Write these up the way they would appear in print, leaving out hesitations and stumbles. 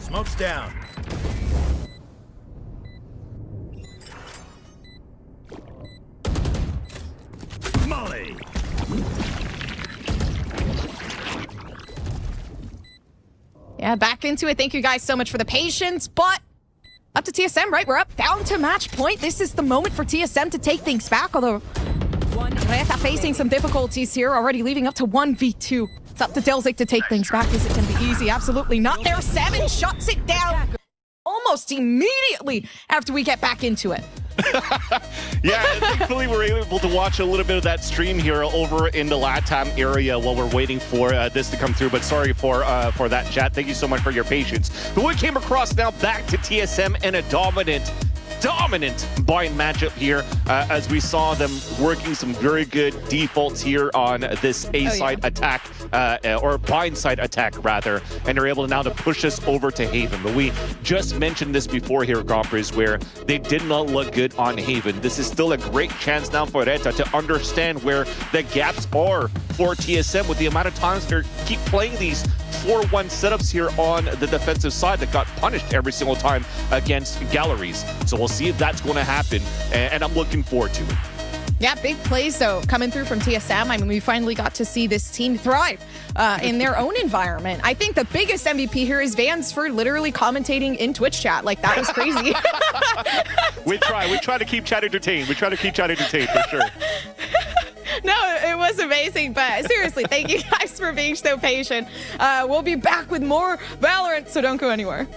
Smoke's down. Molly. Yeah, back into it. Thank you guys so much for the patience, but up to TSM, right? We're up down to match point. This is the moment for TSM to take things back, although RETA facing some difficulties here, already leading up to 1v2. It's up to Delzik to take things back. Is it going to be easy? Absolutely not. There, 7 shuts it down almost immediately after we get back into it. Yeah, thankfully we're able to watch a little bit of that stream here over in the LATAM area while we're waiting for this to come through. But sorry for that, chat. Thank you so much for your patience. But we came across now back to TSM and a dominant bind matchup here as we saw them working some very good defaults here on this A-side attack, or bind side attack rather, and they're able now to push us over to Haven. But we just mentioned this before here, Gompers, where they did not look good on Haven. This is still a great chance now for RETA to understand where the gaps are for TSM with the amount of times they keep playing these 4-1 setups here on the defensive side that got punished every single time against galleries. So we'll see if that's going to happen, and I'm looking forward to it. Yeah, big plays, though, coming through from TSM. I mean, we finally got to see this team thrive in their own environment. I think the biggest MVP here is Vans for literally commentating in Twitch chat. Like, that was crazy. We try to keep chat entertained. We try to keep chat entertained, for sure. No, it was amazing, but seriously, thank you guys for being so patient. We'll be back with more Valorant, so don't go anywhere.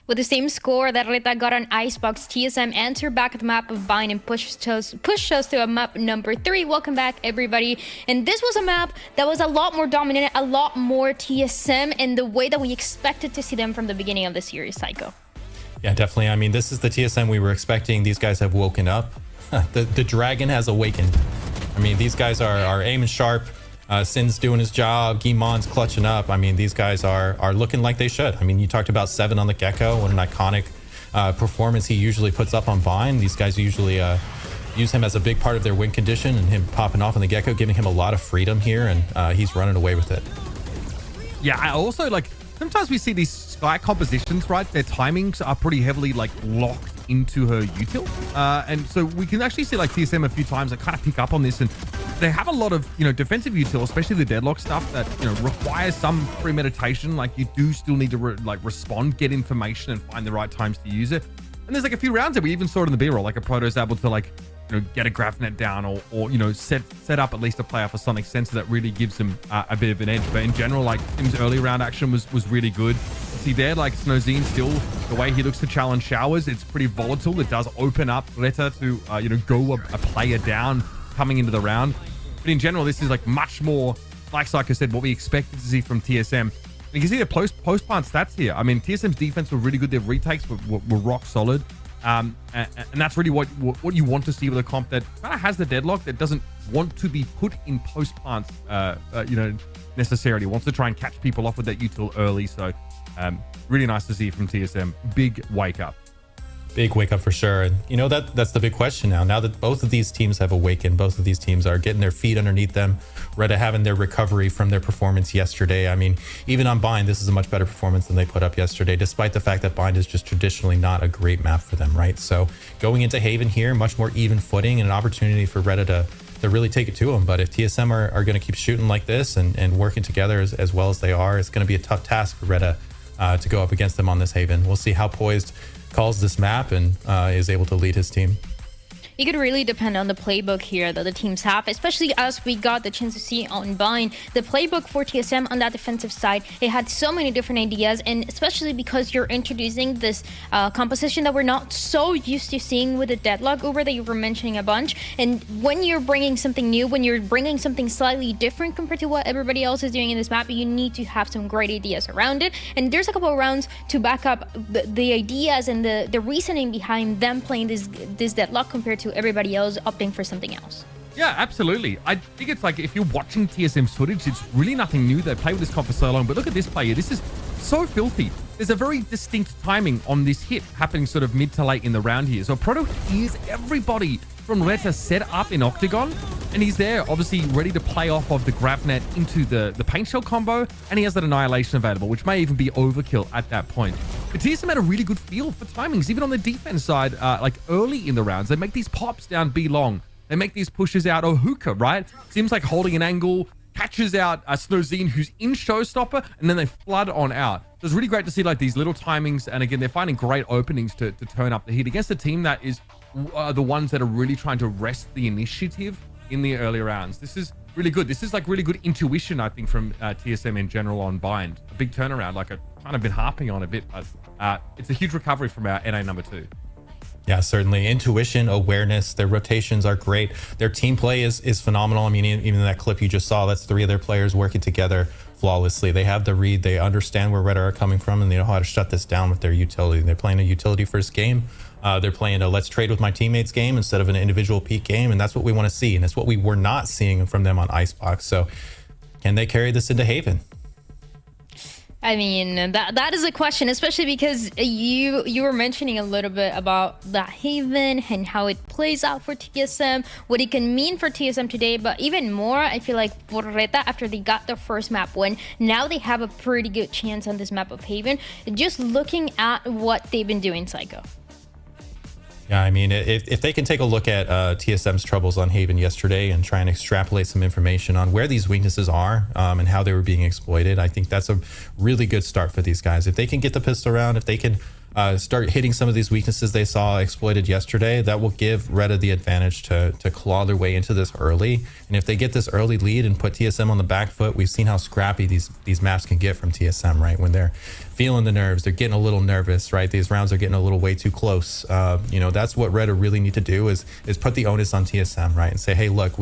With the same score that RETA got on Icebox, TSM enter back at the map of Bind and pushed us to a map number 3. Welcome back, everybody. And this was a map that was a lot more dominant, a lot more TSM in the way that we expected to see them from the beginning of the series, Psycho. Yeah, definitely. I mean, this is the TSM we were expecting. These guys have woken up. the dragon has awakened. I mean, these guys are aiming sharp. Sin's doing his job. Gimon's clutching up. I mean, these guys are looking like they should. I mean, you talked about 7 on the Gecko. What an iconic performance he usually puts up on Vine. These guys usually use him as a big part of their win condition, and him popping off on the Gecko, giving him a lot of freedom here, and he's running away with it. Yeah, I also, like, sometimes we see these Sky compositions, right? Their timings are pretty heavily, like, locked into her util. And so we can actually see, like, TSM a few times that kind of pick up on this, and they have a lot of, you know, defensive util, especially the deadlock stuff that, you know, requires some premeditation. Like, you do still need to respond, get information, and find the right times to use it. And there's like a few rounds that we even saw it in the B-roll, like a Proto's able to, like, you know, get a graph net down, or you know, set up at least a player for Sonic Sensor that really gives him a bit of an edge. But in general, like, Tim's early round action was really good. See there, like, Snowzine still, the way he looks to challenge Showers, it's pretty volatile. It does open up RETA to, you know, go a player down coming into the round. But in general, this is like much more, like I said, what we expected to see from TSM. You can see the post-plant stats here. I mean, TSM's defense were really good. Their retakes were rock solid. And that's really what you want to see with a comp that kind of has the deadlock, that doesn't want to be put in post-plants, you know, necessarily. It wants to try and catch people off with that util early. So really nice to see from TSM. Big wake up. Big wake up for sure. And you know, that's the big question now that both of these teams have awakened, both of these teams are getting their feet underneath them. RETA having their recovery from their performance yesterday. I mean, even on Bind, this is a much better performance than they put up yesterday, despite the fact that Bind is just traditionally not a great map for them, right? So going into Haven here, much more even footing and an opportunity for RETA to really take it to them. But if TSM are going to keep shooting like this and working together as well as they are, it's going to be a tough task for RETA to go up against them on this Haven. We'll see how Poised calls this map and is able to lead his team. It could really depend on the playbook here that the teams have, especially as we got the chance to see on Bind. The playbook for TSM on that defensive side, it had so many different ideas, and especially because you're introducing this composition that we're not so used to seeing with the deadlock over that you were mentioning a bunch. And when you're bringing something new, when you're bringing something slightly different compared to what everybody else is doing in this map, you need to have some great ideas around it. And there's a couple of rounds to back up the ideas and the reasoning behind them playing this deadlock compared to everybody else opting for something else. Yeah, absolutely. I think it's like, if you're watching TSM's footage, it's really nothing new. They play with this comp for so long, but look at this player. This is so filthy. There's a very distinct timing on this hit happening sort of mid to late in the round here. So Proto hears everybody from RETA set up in Octagon, and he's there, obviously ready to play off of the grab net into the paint shell combo, and he has that annihilation available, which may even be overkill at that point. But TSM had a really good feel for timings, even on the defense side, like early in the rounds. They make these pops down B long. They make these pushes out Hookah, right? Seems like holding an angle, catches out Snowzine, who's in Showstopper, and then they flood on out. So it's really great to see like these little timings, and again, they're finding great openings to turn up the heat against a team that is the ones that are really trying to wrest the initiative in the early rounds. This is really good. This is like really good intuition, I think, from TSM in general on Bind. A big turnaround, like I've kind of been harping on a bit, but it's a huge recovery from our NA number 2. Yeah, certainly. Intuition, awareness, their rotations are great. Their team play is phenomenal. I mean, even in that clip you just saw, that's 3 of their players working together flawlessly. They have the read, they understand where RETA are coming from, and they know how to shut this down with their utility. They're playing a utility first game. They're playing a let's trade with my teammates game instead of an individual peak game, and that's what we want to see, and it's what we were not seeing from them on Icebox. So can they carry this into Haven? I mean, that is a question, especially because you were mentioning a little bit about that Haven and how it plays out for TSM, what it can mean for TSM today, but even more, I feel like for RETA, after they got their first map win, now they have a pretty good chance on this map of Haven, just looking at what they've been doing, Psycho. Yeah, I mean, if they can take a look at TSM's troubles on Haven yesterday and try and extrapolate some information on where these weaknesses are and how they were being exploited, I think that's a really good start for these guys. If they can get the pistol round, if they can start hitting some of these weaknesses they saw exploited yesterday, that will give RETA the advantage to claw their way into this early. And if they get this early lead and put TSM on the back foot, we've seen how scrappy these maps can get from TSM, right? When they're feeling the nerves, they're getting a little nervous, right? These rounds are getting a little way too close. You know, that's what RETA really need to do is put the onus on TSM, right? And say, hey, look,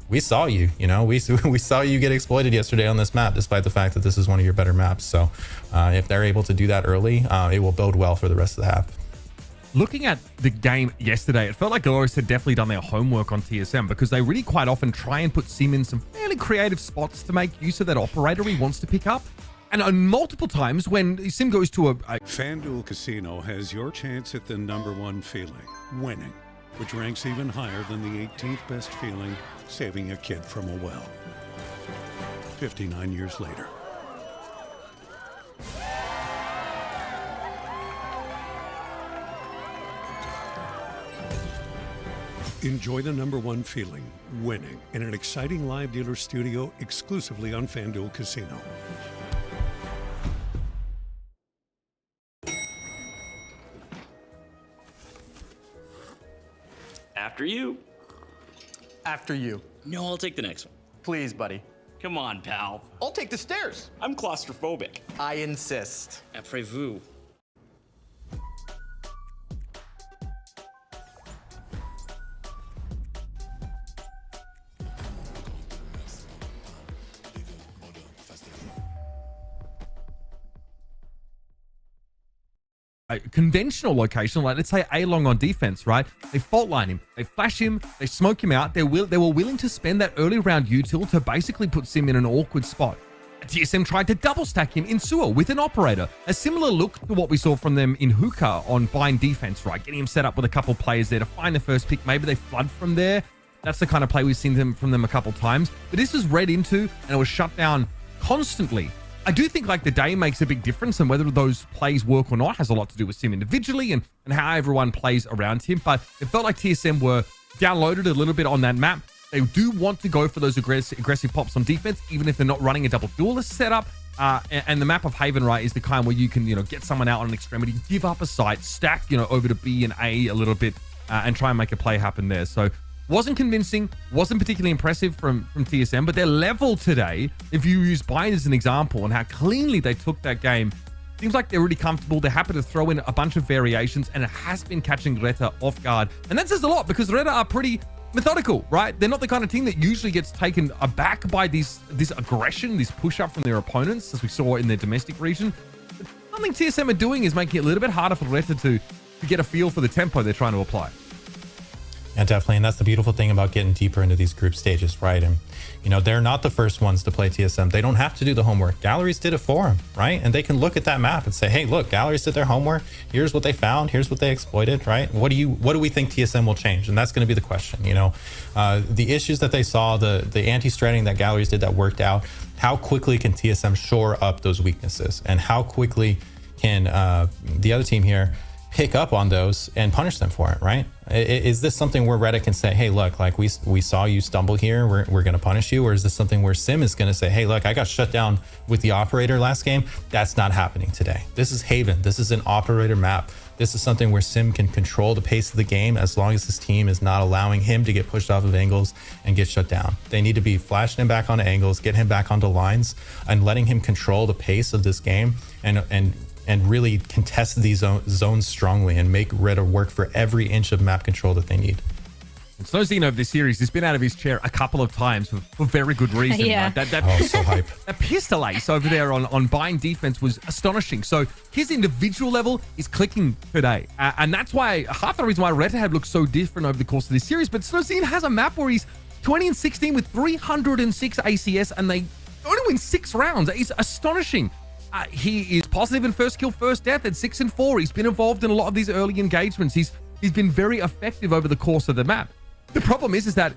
we saw you, we saw you get exploited yesterday on this map, despite the fact that this is one of your better maps. So if they're able to do that early, it will bode well for the rest of the half. Looking at the game yesterday, it felt like Galorius had definitely done their homework on TSM because they really quite often try and put Sim in some fairly creative spots to make use of that operator he wants to pick up. And on multiple times when Sim goes to a FanDuel Casino has your chance at the #1 feeling, winning, which ranks even higher than the 18th best feeling, saving a kid from a well. 59 years later. Enjoy the #1 feeling, winning, in an exciting live dealer studio exclusively on FanDuel Casino. After you. After you. No, I'll take the next one. Please, buddy. Come on, pal. I'll take the stairs. I'm claustrophobic. I insist. Après-vous. a conventional location, like let's say A-Long on defense, right? They fault line him, they flash him, they smoke him out. They were willing to spend that early round util to basically put Sim in an awkward spot. TSM tried to double stack him in sewer with an operator. A similar look to what we saw from them in Hookah on Bind defense, right? Getting him set up with a couple players there to find the first pick. Maybe they flood from there. That's the kind of play we've seen from them a couple times. But this is read into and it was shut down constantly. I do think like the day makes a big difference, and whether those plays work or not has a lot to do with Sim individually and how everyone plays around him. But it felt like TSM were downloaded a little bit on that map. They do want to go for those aggressive pops on defense, even if they're not running a double duelist setup. And the map of Haven, right, is the kind where you can, get someone out on an extremity, give up a site, stack, over to B and A a little bit, and try and make a play happen there. So wasn't convincing, wasn't particularly impressive from TSM, but their level today, if you use Bind as an example and how cleanly they took that game, seems like they're really comfortable. They're happy to throw in a bunch of variations, and it has been catching RETA off guard. And that says a lot because RETA are pretty methodical, right? They're not the kind of team that usually gets taken aback by this aggression, this push up from their opponents, as we saw in their domestic region. But something TSM are doing is making it a little bit harder for RETA to get a feel for the tempo they're trying to apply. Yeah, definitely. And that's the beautiful thing about getting deeper into these group stages, right? And, they're not the first ones to play TSM. They don't have to do the homework. Galleries did it for them, right? And they can look at that map and say, hey, look, Galleries did their homework. Here's what they found. Here's what they exploited, right? What do we think TSM will change? And that's going to be the question, the issues that they saw, the anti-stratting that Galleries did that worked out, how quickly can TSM shore up those weaknesses? And how quickly can the other team here pick up on those and punish them for it, right? Is this something where RETA can say, hey, look, like we saw you stumble here, we're going to punish you? Or is this something where Sim is going to say, hey, look, I got shut down with the operator last game. That's not happening today. This is Haven. This is an operator map. This is something where Sim can control the pace of the game as long as his team is not allowing him to get pushed off of angles and get shut down. They need to be flashing him back onto angles, get him back onto lines, and letting him control the pace of this game and really contest these zones strongly and make RETA work for every inch of map control that they need. And Snowzine over this series has been out of his chair a couple of times for very good reason. Yeah. Right? So hype. That pistol ace over there on Bind defense was astonishing. So his individual level is clicking today. And that's why half the reason why RETA have looked so different over the course of this series. But Snowzine has a map where he's 20 and 16 with 306 ACS, and they only win 6 rounds. It's astonishing. He is positive in first kill, first death at 6 and 4. He's been involved in a lot of these early engagements. He's been very effective over the course of the map. The problem is that,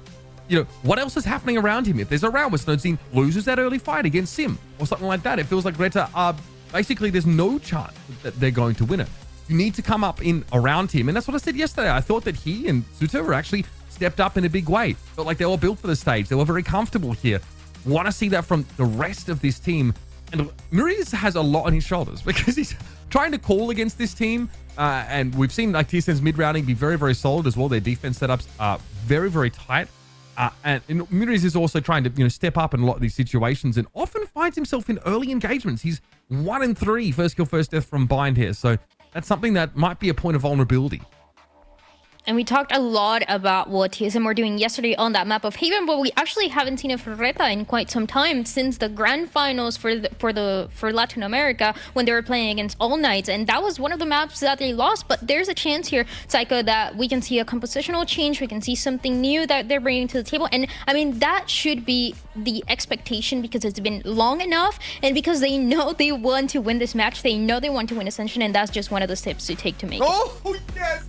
what else is happening around him? If there's a round where Snowzine loses that early fight against Sim or something like that, it feels like RETA are basically there's no chance that they're going to win it. You need to come up in around him. And that's what I said yesterday. I thought that he and Suter were actually stepped up in a big way. Felt like they were built for the stage. They were very comfortable here. Want to see that from the rest of this team. And Muriz has a lot on his shoulders because he's trying to call against this team. And we've seen like TSM's mid-rounding be very, very solid as well. Their defense setups are very, very tight. And Muriz is also trying to, step up in a lot of these situations and often finds himself in early engagements. He's 1-3 first kill, first death from Bind here. So that's something that might be a point of vulnerability. And we talked a lot about what TSM were doing yesterday on that map of Haven, but we actually haven't seen it for RETA in quite some time since the grand finals for Latin America when they were playing against All Knights, and that was one of the maps that they lost. But there's a chance here, Psycho, that we can see a compositional change. We can see something new that they're bringing to the table, and I mean that should be the expectation because it's been long enough, and because they know they want to win this match, they know they want to win Ascension, and that's just one of the steps to take to make it. Oh yes.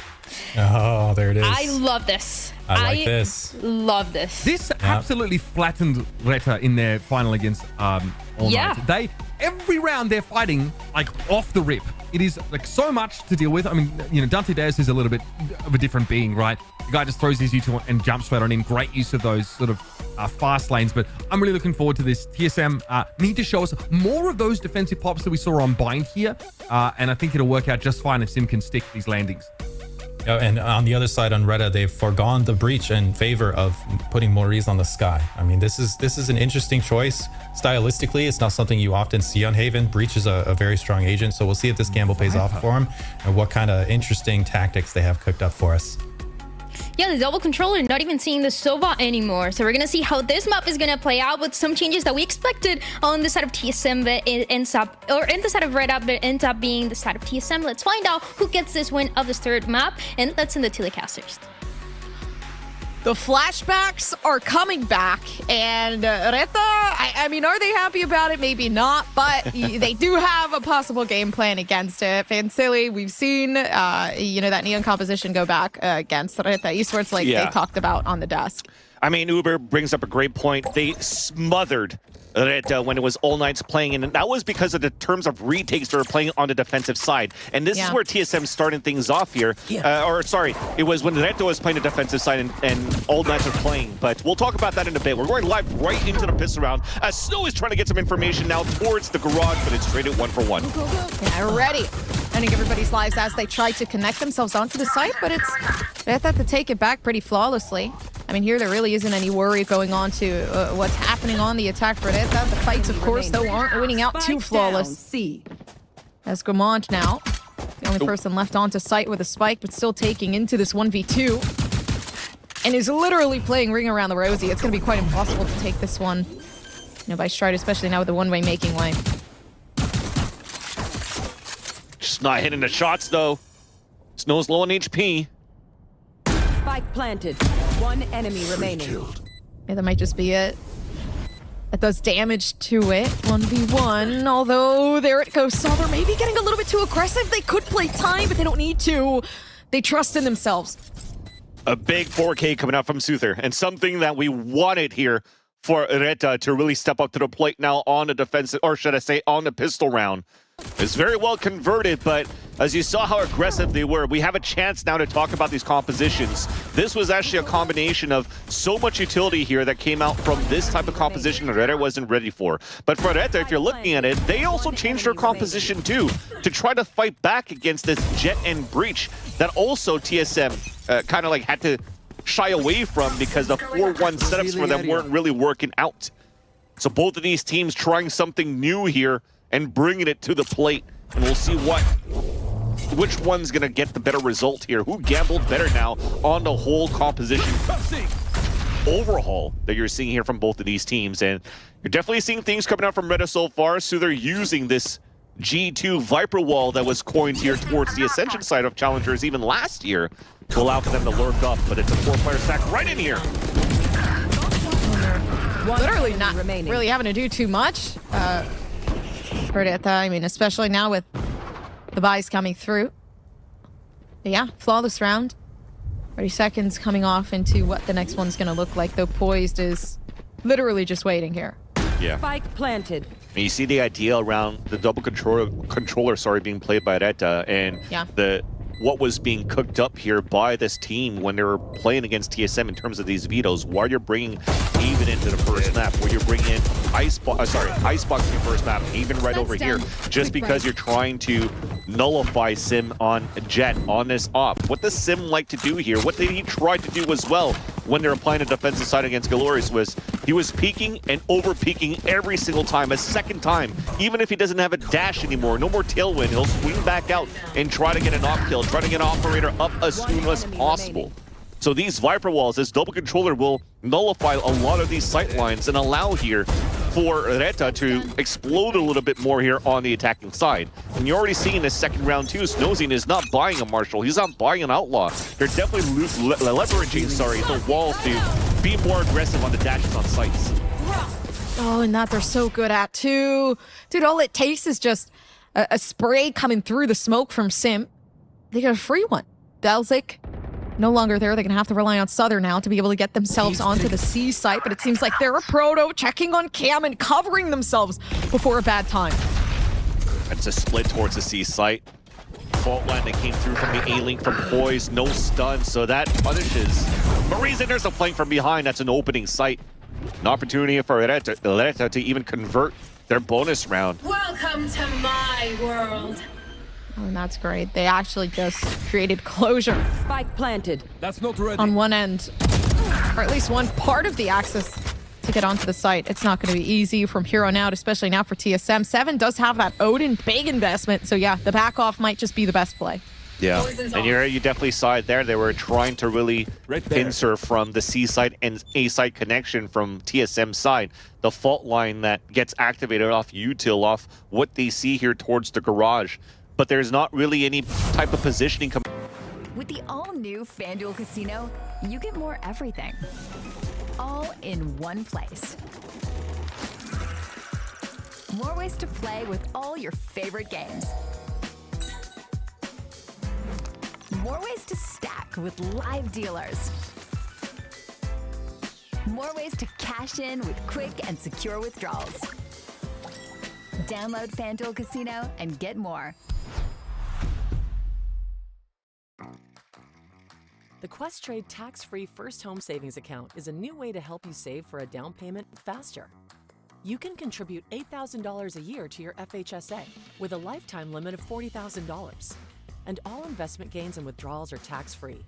Oh, there it is. I love this. I like this. Love this. This absolutely flattened RETA in their final against All Knight. Every round they're fighting like off the rip. It is like so much to deal with. I mean, Dante Deus is a little bit of a different being, right? The guy just throws his U2 and jumps straight on in. Great use of those sort of fast lanes. But I'm really looking forward to this. TSM need to show us more of those defensive pops that we saw on Bind here. And I think it'll work out just fine if Sim can stick these landings. And on the other side, on RETA, they've foregone the breach in favor of putting Maurice on the Sky. I mean, this is an interesting choice. Stylistically, it's not something you often see on Haven. Breach is a very strong agent, so we'll see if this gamble pays off for him and what kind of interesting tactics they have cooked up for us. Yeah, the double controller, not even seeing the Sova anymore. So we're going to see how this map is going to play out with some changes that we expected on the side of TSM, but it ends up, or in the side of RETA, but it ends up being the side of TSM. Let's find out who gets this win of this third map, and let's send the telecasters. The flashbacks are coming back, and RETA, I mean, are they happy about it? Maybe not, but they do have a possible game plan against it. Fansily, we've seen, that Neon composition go back against RETA Esports like they talked about on the desk. I mean, Uber brings up a great point. They smothered RETA when it was All Knights playing, and that was because of the terms of retakes they were playing on the defensive side. And this is where TSM started things off here. It was when RETA was playing the defensive side and All Knights were playing. But we'll talk about that in a bit. We're going live right into the pistol round as Snow is trying to get some information now towards the garage, but it's traded 1-for-1. Yeah, ready. Ending everybody's lives as they try to connect themselves onto the site, but it's RETA to take it back pretty flawlessly. I mean, here there really isn't any worry going on to what's happening on the attack for RETA. The fights, of course, though, aren't winning out too flawless. As Gomont now, the only person left onto site with a spike, but still taking into this 1v2. And is literally playing Ring Around the Rosie. It's going to be quite impossible to take this one, by Stride, especially now with the one-way making way. Just not hitting the shots, though. Snow's low on HP. Spike planted. One enemy remaining. Yeah, that might just be it. That does damage to it. 1v1. Although, there it goes. Sauber maybe getting a little bit too aggressive. They could play time, but they don't need to. They trust in themselves. A big 4K coming out from Soother, and something that we wanted here for RETA to really step up to the plate now on the defensive, or should I say on the pistol round. It's very well converted, but as you saw how aggressive they were, we have a chance now to talk about these compositions. This was actually a combination of so much utility here that came out from this type of composition that RETA wasn't ready for. But for RETA, if you're looking at it, they also changed their composition too, to try to fight back against this Jet and Breach that also TSM kind of like had to shy away from because the 4-1 setups for them weren't really working out. So both of these teams trying something new here and bringing it to the plate, and we'll see which one's gonna get the better result here. Who gambled better now on the whole composition overhaul that you're seeing here from both of these teams. And you're definitely seeing things coming out from RETA so far. So they're using this G2 Viper wall that was coined here towards the Ascension side of Challengers even last year to allow for them to lurk up, but it's a 4-player stack right in here. Literally not really having to do too much. For RETA, I mean, especially now with the buys coming through. But yeah, flawless round. 30 seconds coming off into what the next one's going to look like, though Poised is literally just waiting here. Yeah. Spike planted. And you see the idea around the double controller being played by RETA, and what was being cooked up here by this team when they were playing against TSM in terms of these vetoes. While you're bringing even into the first map, where you're bringing in Icebox in your first map, even right over here, just because you're trying to nullify Sim on Jet on this op. What does Sim like to do here? What did he try to do as well when they're applying a defensive side against Glorious was he was peeking and over peeking every single time, a second time. Even if he doesn't have a dash anymore, no more tailwind, he'll swing back out and try to get an op kill, try to get an operator up as soon as possible. So these Viper walls, this double controller will nullify a lot of these sight lines and allow here for RETA to explode a little bit more here on the attacking side. And you're already seeing this second round too. Snowzine is not buying a Marshall. He's not buying an Outlaw. They're definitely leveraging, the walls to be more aggressive on the dashes on sites. Oh, and that they're so good at too. Dude, all it takes is just a spray coming through the smoke from Sim. They get a free one. Belzik, no longer there. They're going to have to rely on Southern now to be able to get themselves onto the C site, but it seems like they're a Proto checking on Cam and covering themselves before a bad time. It's a split towards the C site. Fault line that came through from the A-Link from POISED, no stun, so that punishes. Marie's in there's a flank from behind. That's an opening site. An opportunity for RETA to even convert their bonus round. Welcome to my world. Oh, and that's great. They actually just created closure. Spike planted. That's not ready. On one end, or at least one part of the access to get onto the site. It's not going to be easy from here on out, especially now for TSM. 7 does have that Odin big investment, so yeah, the back off might just be the best play. Yeah, and you definitely saw it there. They were trying to really pincer from the C side and A side connection from TSM side. The fault line that gets activated off util, off what they see here towards the garage. But there's not really any type of positioning. With the all-new FanDuel Casino, you get more everything, all in one place. More ways to play with all your favorite games. More ways to stack with live dealers. More ways to cash in with quick and secure withdrawals. Download FanDuel Casino and get more. The Questrade tax-free first home savings account is a new way to help you save for a down payment faster. You can contribute $8,000 a year to your FHSA with a lifetime limit of $40,000. And all investment gains and withdrawals are tax-free.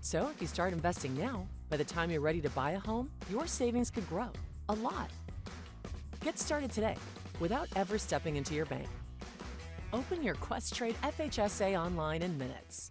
So if you start investing now, by the time you're ready to buy a home, your savings could grow a lot. Get started today without ever stepping into your bank. Open your Questrade FHSA online in minutes.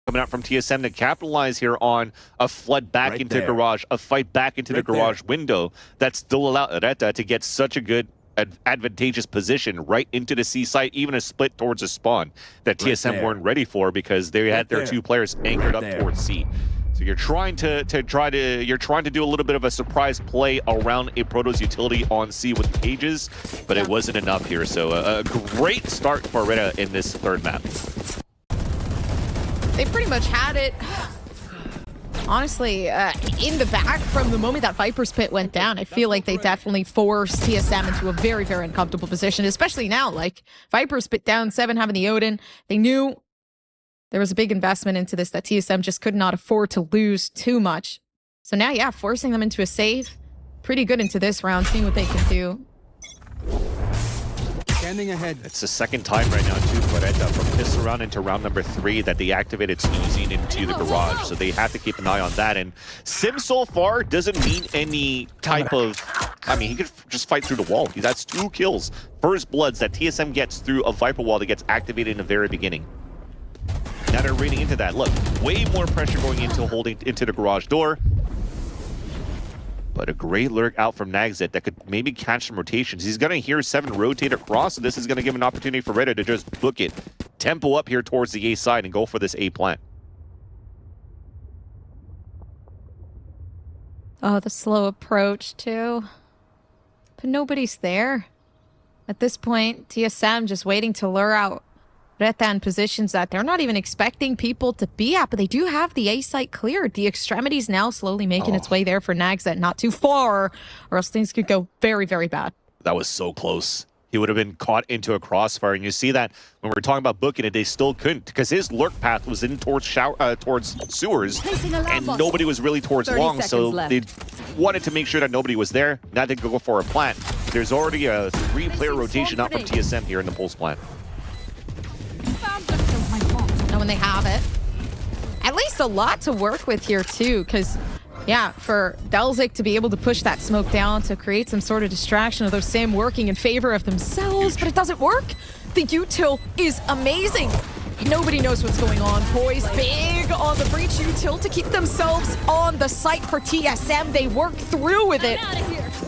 Coming out from TSM to capitalize here on a flood back into the garage, a fight back into the garage window that still allowed RETA to get such a good advantageous position right into the C site, even a split towards a spawn that TSM weren't ready for because they had their two players anchored up towards C. So you're trying to do a little bit of a surprise play around a Protoss utility on C with cages, but it wasn't enough here. So a great start for RETA in this third map. They pretty much had it, honestly, in the back from the moment that Viper's Pit went down. I feel like they definitely forced TSM into a very, very uncomfortable position, especially now. Like, Viper's Pit down 7, having the Odin. They knew there was a big investment into this that TSM just could not afford to lose too much. So now, yeah, forcing them into a save. Pretty good into this round, seeing what they can do. Standing ahead. It's the second time right now, too, for RETA from this round into round number 3 that they activated Snowzine into the garage. So they have to keep an eye on that. And Sim so far doesn't need any type of... I mean, he could just fight through the wall. That's 2 kills. First bloods that TSM gets through a Viper wall that gets activated in the very beginning. Now they're reading into that. Look, way more pressure going into holding into the garage door. But a great lurk out from Nagzit that could maybe catch some rotations. He's going to hear 7 rotate across, so this is going to give an opportunity for RETA to just book it. Tempo up here towards the A side and go for this A plant. Oh, the slow approach, too. But nobody's there. At this point, TSM just waiting to lure out RETA in positions that they're not even expecting people to be at, but they do have the A site cleared. The extremity's now slowly making its way there for Nagset, not too far, or else things could go very, very bad. That was so close. He would have been caught into a crossfire, and you see that when we're talking about booking it, they still couldn't because his lurk path was in towards sewers, and nobody was really towards long, so they wanted to make sure that nobody was there. Now they go for a plant. There's already a 3-player rotation out from TSM here in the Pulse plant. And when they have it, at least a lot to work with here too, because yeah, for Delzik to be able to push that smoke down to create some sort of distraction of those Sim working in favor of themselves, but it doesn't work. The util is amazing. Nobody knows what's going on. Poised big on the breach util to keep themselves on the site for TSM. They work through with it,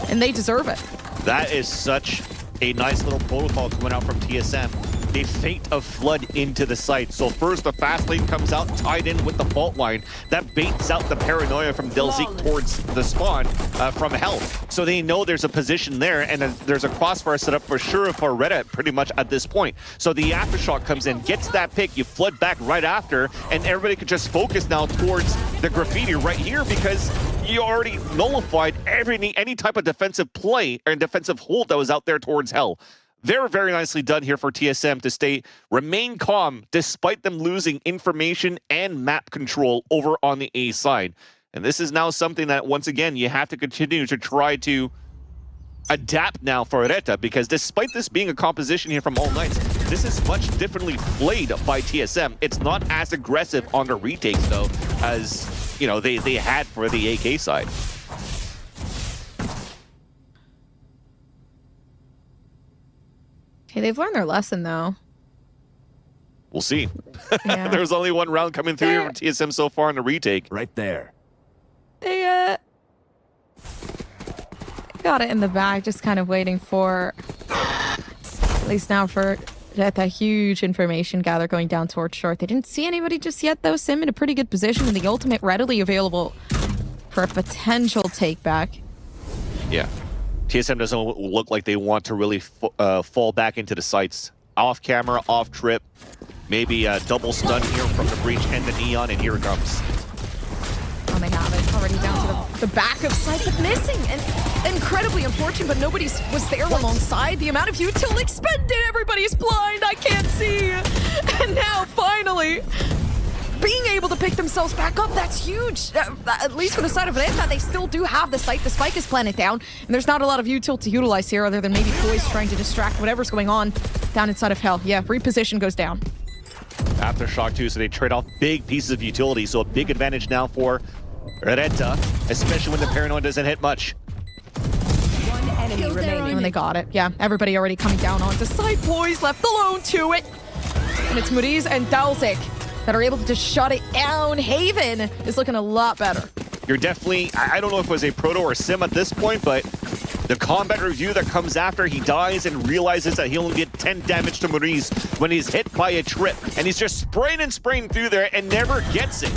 and they deserve it. That is such a nice little protocol coming out from TSM. They feint a flood into the site. So first the fast lane comes out tied in with the fault line. That baits out the paranoia from Delzik towards the spawn from Hell. So they know there's a position there, and there's a crossfire set up for sure for RETA pretty much at this point. So the aftershock comes in, gets that pick, you flood back right after, and everybody could just focus now towards the graffiti right here because you already nullified any type of defensive play or defensive hold that was out there towards Hell. Very nicely done here for TSM to remain calm despite them losing information and map control over on the A side. And this is now something that, once again, you have to continue to try to adapt now for RETA, because despite this being a composition here from All Knights, this is much differently played by TSM. It's not as aggressive on the retakes, though, as you know they had for the AK side. Okay, they've learned their lesson, though. We'll see. Yeah. There's only one round coming through here from TSM so far in the retake. Right there. They got it in the bag, just kind of waiting for, at least now for that huge information gather going down towards short. They didn't see anybody just yet, though. Sim in a pretty good position, and the ultimate readily available for a potential take back. Yeah. TSM doesn't look like they want to really fall back into the sights. Off camera, off trip, maybe a double stun here from the breach and the neon, and here it comes. And they have it already down to the back of sight, but missing. And incredibly unfortunate, but nobody was there alongside. The amount of util expended, everybody's blind, I can't see. And now, finally, being able to pick themselves back up, that's huge. At least for the side of RETA, they still do have the site. The spike is planted down, and there's not a lot of util to utilize here other than maybe Poised trying to distract whatever's going on down inside of Hell. Yeah, reposition goes down. Aftershock too, so they trade off big pieces of utility, so a big advantage now for RETA, especially when the paranoid doesn't hit much. One enemy remaining. And they got it. Yeah, everybody already coming down onto site. Poised left alone to it. And it's Muriz and Delzik that are able to just shut it down. Haven is looking a lot better. You're definitely, I don't know if it was a proto or sim at this point, but the combat review that comes after he dies and realizes that he'll only get 10 damage to Muriz when he's hit by a trip, and he's just spraying through there and never gets it.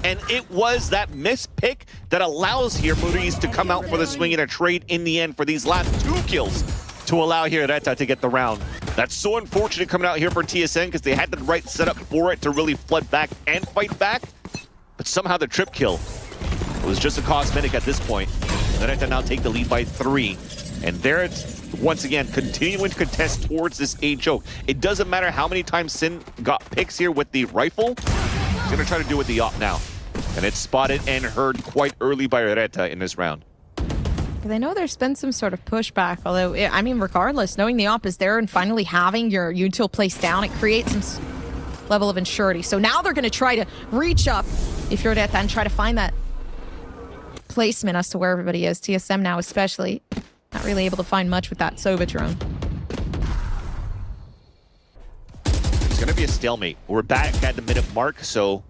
And it was that missed pick that allows here Muriz to come out for the swing and a trade in the end for these last 2 kills to allow here RETA to get the round. That's so unfortunate coming out here for TSM because they had the right setup for it to really flood back and fight back. But somehow the trip kill was just a cosmetic at this point. RETA now take the lead by 3. And there it's once again continuing to contest towards this A choke. It doesn't matter how many times Sin got picks here with the rifle. He's going to try to do it with the op now. And it's spotted and heard quite early by RETA in this round. They know there's been some sort of pushback, although, I mean, regardless, knowing the op is there and finally having your util placed down, it creates some level of insurity. So now they're going to try to reach up, if you're at that, and try to find that placement as to where everybody is. TSM now especially not really able to find much with that Sova drone. It's going to be a stalemate. We're back at the minute mark, so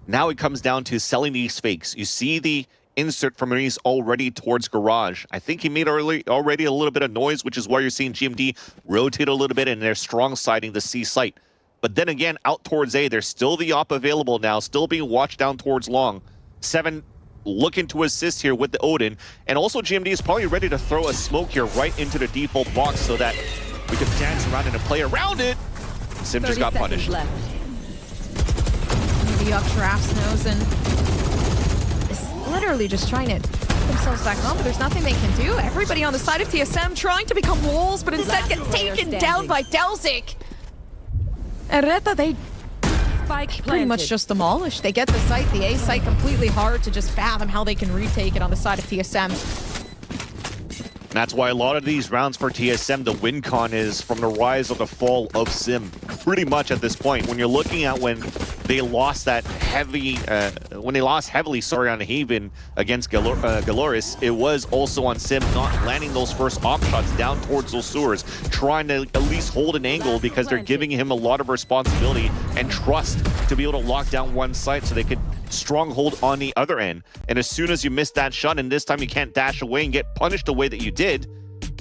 now it comes down to selling these fakes. You see the insert from Muriz already towards garage. I think he made already a little bit of noise, which is why you're seeing GMD rotate a little bit and they're strong siding the C site. But then again, out towards A, there's still the op available now, still being watched down towards long. 7 looking to assist here with the Odin. And also GMD is probably ready to throw a smoke here right into the default box so that we can dance around and play around it. Sim just got punished. Left. The up drafts nose and is literally just trying to put themselves back on, but there's nothing they can do. Everybody on the side of TSM trying to become walls, but instead gets taken down by Delzik. And RETA, they pretty much just demolished. They get the site, the A site, completely hard to just fathom how they can retake it on the side of TSM. That's why a lot of these rounds for TSM, the win con is from the rise or the fall of Sim. Pretty much at this point, when you're looking at when they lost that heavily, on Haven against Galoris, it was also on Sim not landing those first op shots down towards those sewers, trying to at least hold an angle because they're giving him a lot of responsibility and trust to be able to lock down one site so they could stronghold on the other end. And as soon as you miss that shot, and this time you can't dash away and get punished the way that you did,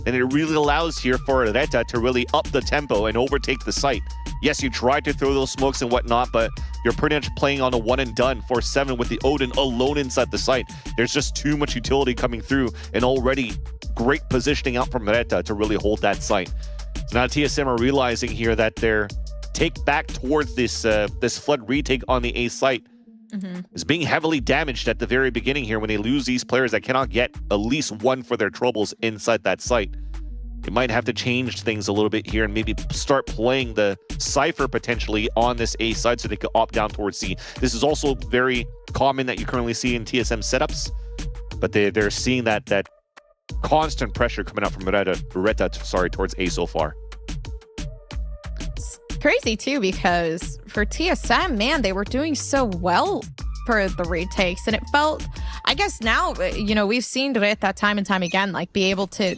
then it really allows here for RETA to really up the tempo and overtake the site. Yes, you tried to throw those smokes and whatnot, but you're pretty much playing on a one and done for 7 with the Odin alone inside the site. There's just too much utility coming through and already great positioning out from RETA to really hold that site. So now TSM are realizing here that their take back towards this flood retake on the A site is being heavily damaged at the very beginning here when they lose these players that cannot get at least one for their troubles inside that site. They might have to change things a little bit here and maybe start playing the Cypher potentially on this A side so they could opt down towards C. This is also very common that you currently see in TSM setups, but they're seeing that constant pressure coming out from RETA towards A so far. Crazy too, because for TSM, man, they were doing so well for the retakes, and it felt, I guess now, you know, we've seen RETA time and time again, like be able to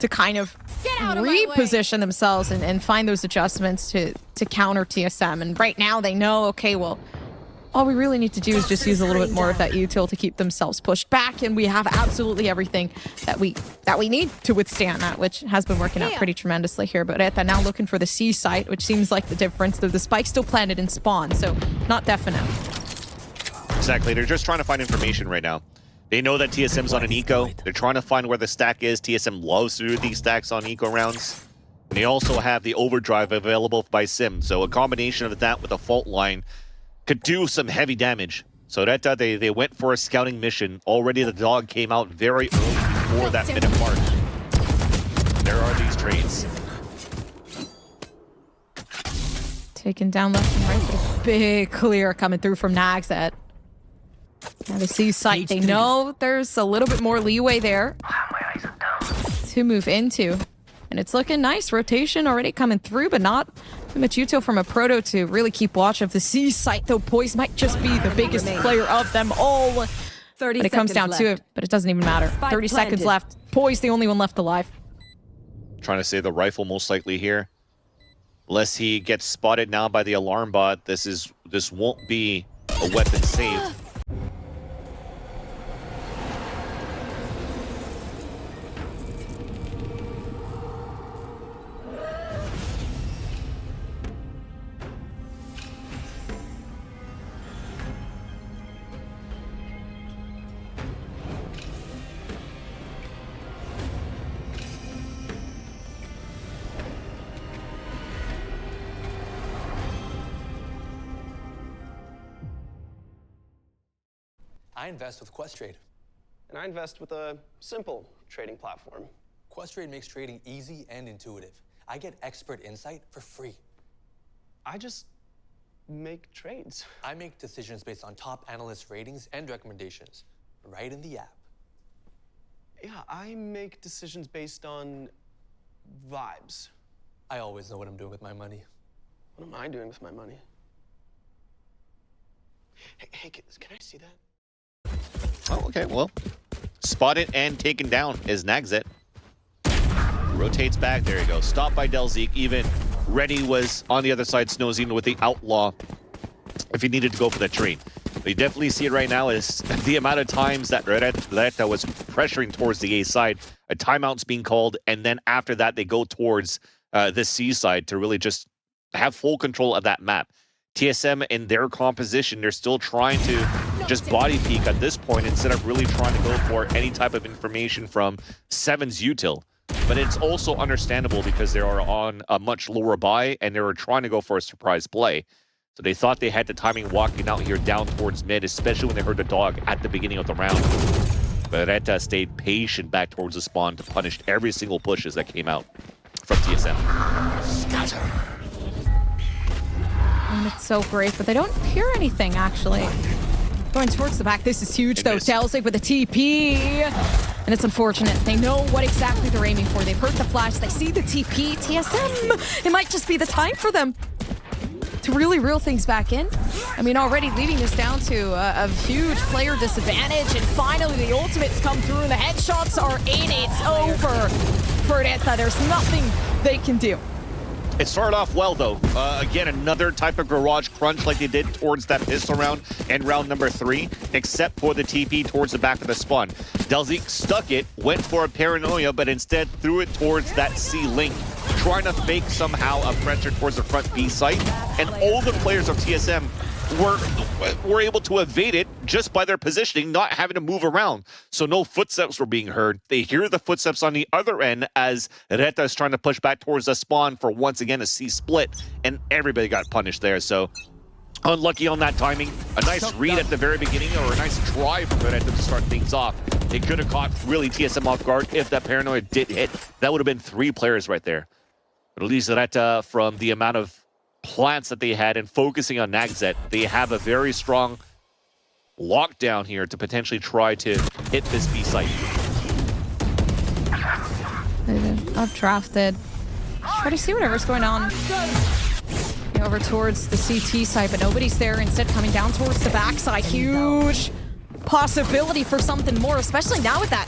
kind of reposition themselves and find those adjustments to counter TSM. And right now they know, okay, well, all we really need to do is just use a little bit more of that util to keep themselves pushed back, and we have absolutely everything that we need to withstand that, which has been working out pretty tremendously here. But RETA now looking for the C site, which seems like the difference. The spike still planted in spawn, so not definite. Exactly, they're just trying to find information right now. They know that TSM's on an eco. They're trying to find where the stack is. TSM loves to do these stacks on eco rounds. And they also have the overdrive available by Sim, so a combination of that with a fault line could do some heavy damage. So RETA, they went for a scouting mission. Already the dog came out very early before that minute mark. There are these trades. Taken down left and right, but a big clear coming through from Nagset. Now the C site, they know there's a little bit more leeway there to move into. And it's looking nice. Rotation already coming through, but not too much util from a Proto to really keep watch of the C site, though Poise might just be the biggest player of them all. 30 when it comes down to it, but it doesn't even matter. 30 seconds left. Poise the only one left alive. Trying to save the rifle most likely here. Unless he gets spotted now by the alarm bot, this won't be a weapon saved. I invest with Questrade. And I invest with a simple trading platform. Questrade makes trading easy and intuitive. I get expert insight for free. I just make trades. I make decisions based on top analyst ratings and recommendations, right in the app. Yeah, I make decisions based on vibes. I always know what I'm doing with my money. What am I doing with my money? Hey, can I see that? Oh, okay, well, spotted and taken down is Nagset. Rotates back, there you go. Stopped by Delzik, even Ready was on the other side, Snowzine with the Outlaw if he needed to go for the trade. But you definitely see it right now is the amount of times that RETA was pressuring towards the A side, a timeout's being called, and then after that they go towards the C side to really just have full control of that map. TSM in their composition, they're still trying to just body peek at this point instead of really trying to go for any type of information from 7's util. but it's also understandable because they are on a much lower buy and they were trying to go for a surprise play. So they thought they had the timing walking out here down towards mid, especially when they heard the dog at the beginning of the round. But RETA stayed patient back towards the spawn to punish every single pushes that came out from TSM. And it's so great, but they don't hear anything, actually. Going towards the back, this is huge, though. Delzig with a TP. And it's unfortunate. They know what exactly they're aiming for. They've heard the flash. They see the TP. TSM, it might just be the time for them to really reel things back in. I mean, already leading this down to a huge player disadvantage. And finally, the ultimates come through and the headshots are in. It's over for RETA. There's nothing they can do. It started off well, though. Again, another type of garage crunch like they did towards that pistol round in round number 3, except for the TP towards the back of the spawn. Delzig stuck it, went for a paranoia, but instead threw it towards that C-link, trying to fake somehow a pressure towards the front B site. And all the players of TSM were able to evade it just by their positioning, not having to move around. So no footsteps were being heard. They hear the footsteps on the other end as RETA is trying to push back towards the spawn for once again a C split, and everybody got punished there. So unlucky on that timing. A nice read at the very beginning, or a nice try from RETA to start things off. It could have caught really TSM off guard if that paranoia did hit. That would have been 3 players right there. But at least RETA, from the amount of plants that they had and focusing on Nagzet, they have a very strong lockdown here to potentially try to hit this B site. Updrafted. Try to see whatever's going on over towards the CT side, but nobody's there. Instead, coming down towards the backside. Huge possibility for something more, especially now with that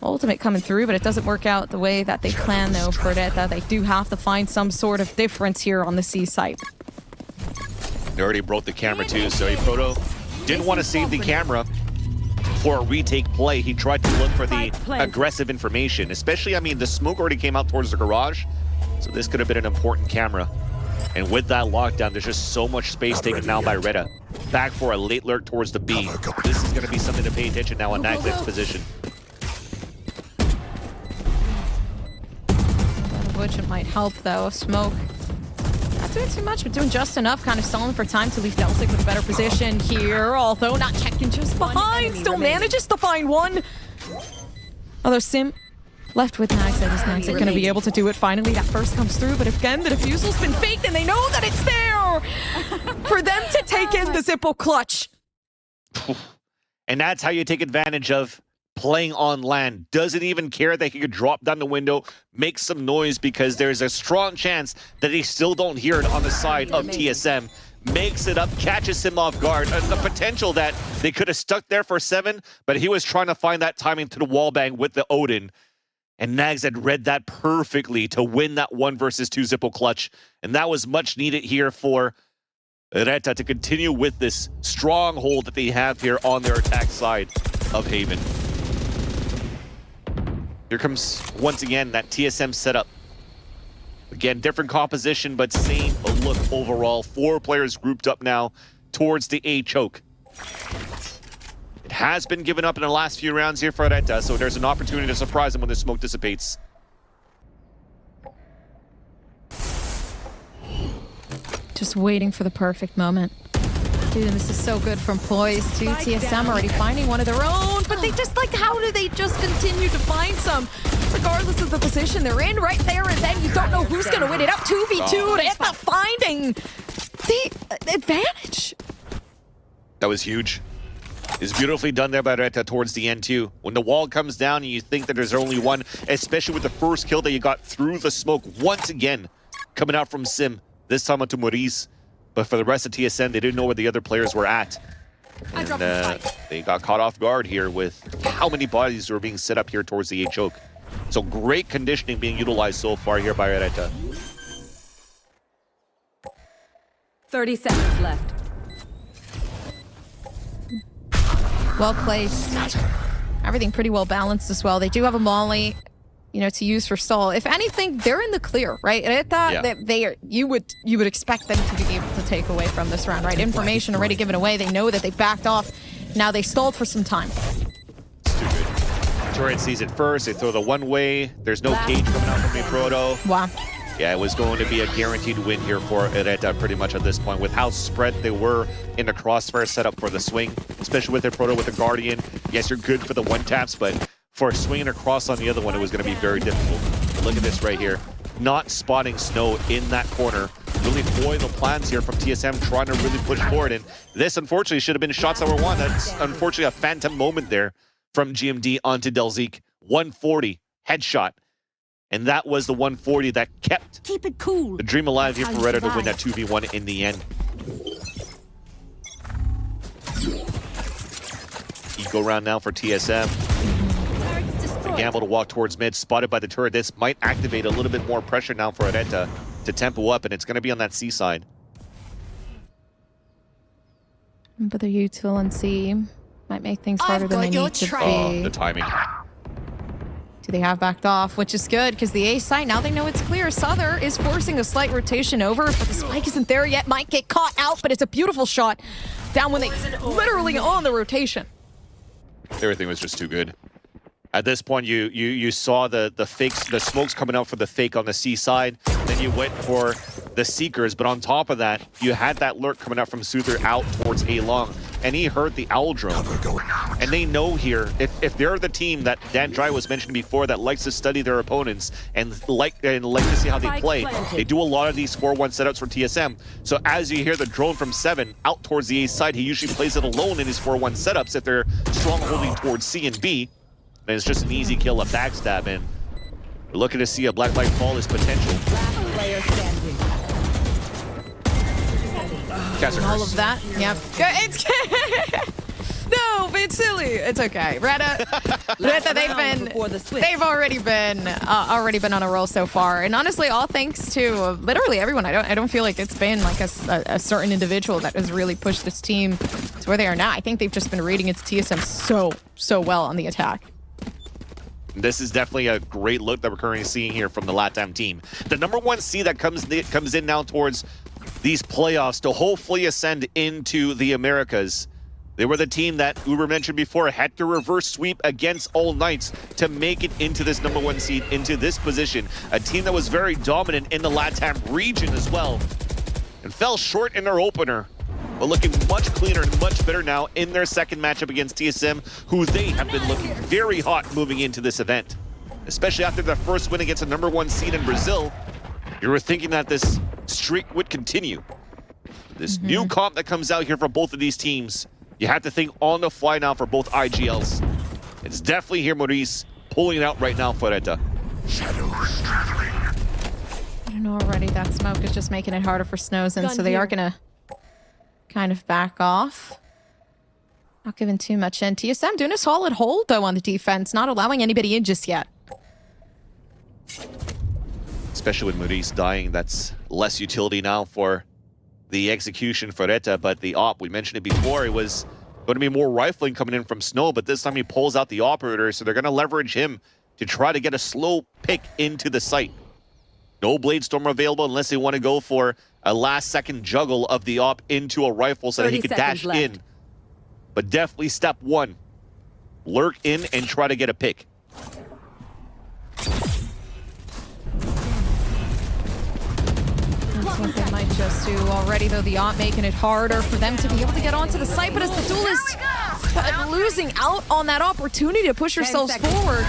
ultimate coming through, but it doesn't work out the way that they plan, though, for RETA. They do have to find some sort of difference here on the C site. They already broke the camera, too, so Proto didn't want to save the camera for a retake play. He tried to look for the aggressive information, especially, I mean, the smoke already came out towards the garage, so this could have been an important camera. And with that lockdown, there's just so much space taken now by RETA. Back for a late lurk towards the B. This is going to be something to pay attention now on Nagzet's position. Which it might help, though. Smoke not doing too much, but doing just enough, kind of stalling for time to leave Delzig with a better position here, although not checking just behind. Still manages to find one. Although Sim left with Nagzet. Is Nagzet going to be able to do it finally? That first comes through, but again, the defusal's been faked, and they know that it's there for them to take in the Zippo clutch. And that's how you take advantage of playing on land. Doesn't even care that he could drop down the window, make some noise, because there's a strong chance that they still don't hear it on the side of TSM. Makes it up, catches him off guard. The potential that they could have stuck there for 7, but he was trying to find that timing to the wall bang with the Odin. And Nags had read that perfectly to win that 1 versus 2 Zippo clutch. And that was much needed here for RETA to continue with this stronghold that they have here on their attack side of Haven. Here comes, once again, that TSM setup. Again, different composition, but same look overall. 4 players grouped up now towards the A choke. It has been given up in the last few rounds here for RETA, so there's an opportunity to surprise them when the smoke dissipates. Just waiting for the perfect moment. Dude, this is so good from POISED to TSM already finding one of their own, but they just, like, how do they just continue to find some, regardless of the position they're in right there, and then you don't know who's going to win it up. 2v2, RETA finding the advantage. That was huge. It's beautifully done there by RETA towards the end, too. When the wall comes down and you think that there's only one, especially with the first kill that you got through the smoke, once again, coming out from Sim, this time onto Maurice. But for the rest of TSM, they didn't know where the other players were at. And they got caught off guard here with how many bodies were being set up here towards the A choke. So great conditioning being utilized so far here by RETA. 30 seconds left. Well placed. Everything pretty well balanced as well. They do have a molly, you know, to use for stall. If anything, they're in the clear, right? RETA, you would expect them to be able to take away from this round, right? Information already given away. They know that they backed off. Now they stalled for some time. Turret sees it first. They throw the one way. There's no cage coming out from the Proto. Wow. Yeah, it was going to be a guaranteed win here for RETA pretty much at this point with how spread they were in the crossfire setup for the swing, especially with their Proto with the Guardian. Yes, you're good for the one taps, but for swinging across on the other one, it was going to be very difficult. But look at this right here. Not spotting Snow in that corner. Really foiling the plans here from TSM, trying to really push forward. And this, unfortunately, should have been shots number one. That's unfortunately a phantom moment there from GMD onto Delzik. 140 headshot. And that was the 140 that kept Keep it cool. the dream alive here for RETA to win that 2v1 in the end. Eco round now for TSM. A gamble to walk towards mid, spotted by the turret. This might activate a little bit more pressure now for RETA to tempo up, and it's going to be on that C side. But the util and C might make things harder than they need to be. The timing. They have backed off, which is good because the A side, now they know it's clear. Souther is forcing a slight rotation over, but the spike isn't there yet. Might get caught out, but it's a beautiful shot down when they literally on the rotation. Everything was just too good. At this point, you saw the fakes, the smokes coming out for the fake on the C side. Then you went for the Seekers, but on top of that, you had that lurk coming out from Souther out towards A long, and he heard the owl drone. And they know here, if they're the team that Dan Dry was mentioning before that likes to study their opponents and like to see how they play, they do a lot of these 4-1 setups for TSM. So as you hear the drone from 7 out towards the A side, he usually plays it alone in his 4-1 setups if they're strong holding towards C and B. And it's just an easy kill, a backstab, and we're looking to see a Black Light fall his potential. Player standing. All of that, yep. It's no, but it's silly. It's okay. RETA, they've already been on a roll so far, and honestly, all thanks to literally everyone. I don't feel like it's been like a certain individual that has really pushed this team to where they are now. I think they've just been reading its TSM so well on the attack. This is definitely a great look that we're currently seeing here from the LATAM team. The number 1 seed that comes in now towards these playoffs to hopefully ascend into the Americas. They were the team that Uber mentioned before had to reverse sweep against All Knights to make it into this number 1 seed, into this position. A team that was very dominant in the LATAM region as well, and fell short in their opener, but looking much cleaner and much better now in their second matchup against TSM, who they have been looking very hot moving into this event. Especially after their first win against a number 1 seed in Brazil, you were thinking that this streak would continue. This new comp that comes out here for both of these teams, you have to think on the fly now for both IGLs. It's definitely here Maurice pulling it out right now for RETA. Shadows traveling. I don't know already, that smoke is just making it harder for Snowzen, so they are gonna kind of back off. Not giving too much in. TSM doing a solid hold, though, on the defense, not allowing anybody in just yet. Especially with Maurice dying, that's less utility now for the execution for RETA, but the op, we mentioned it before, it was going to be more rifling coming in from Snow, but this time he pulls out the operator, so they're going to leverage him to try to get a slow pick into the site. No Blade Storm available unless they want to go for a last-second juggle of the op into a rifle so that he could dash in. But definitely step 1, lurk in and try to get a pick. That's what they might just do already, though. The op making it harder for them to be able to get onto the site, but as the duelist losing out on that opportunity to push yourselves forward,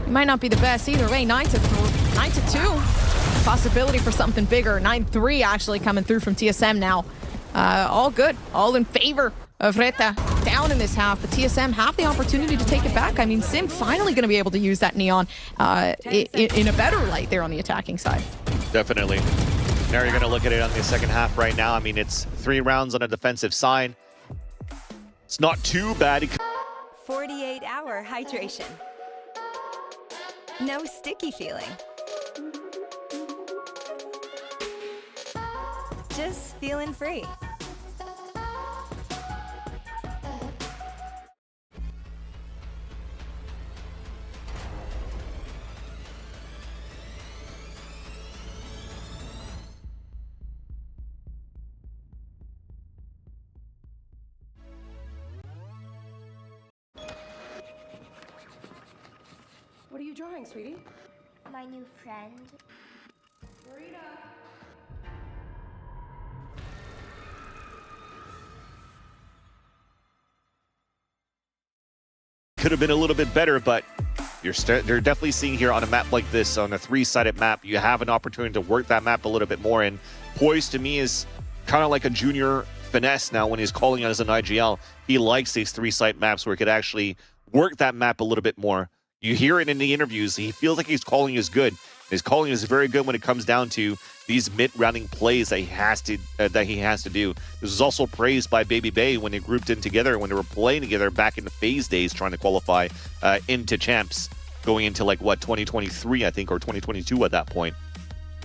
it might not be the best either way. 9-2. Possibility for something bigger. 9-3 actually coming through from TSM now. All good. All in favor of RETA. Down in this half, but TSM have the opportunity to take it back. I mean, Sim finally going to be able to use that Neon in a better light there on the attacking side. Definitely. Now you're going to look at it on the second half right now. I mean, it's 3 rounds on a defensive side. It's not too bad. 48-hour hydration. No sticky feeling. Just feeling free. you drawing, sweetie? My new friend. RETA. Could have been a little bit better, but they're definitely seeing here on a map like this, on a 3-sided map, you have an opportunity to work that map a little bit more. And Poised to me is kind of like a junior finesse now when he's calling out as an IGL. He likes these 3-sided maps where he could actually work that map a little bit more. You hear it in the interviews. He feels like his calling is good. His calling is very good when it comes down to these mid-rounding plays that he has to do. This was also praised by Baby Bay when they grouped in together, when they were playing together back in the phase days, trying to qualify into champs, going into like what 2023, I think, or 2022 at that point.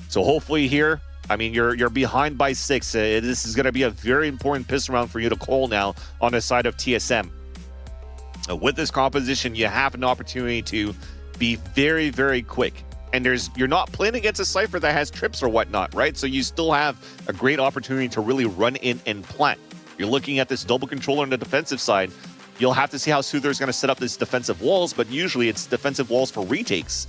So hopefully here, I mean, you're behind by 6. This is going to be a very important pistol round for you to call now on the side of TSM. With this composition, you have an opportunity to be very, very quick. And you're not playing against a Cypher that has trips or whatnot, right? So you still have a great opportunity to really run in and plant. You're looking at this double controller on the defensive side. You'll have to see how Soother is going to set up this defensive walls, but usually it's defensive walls for retakes.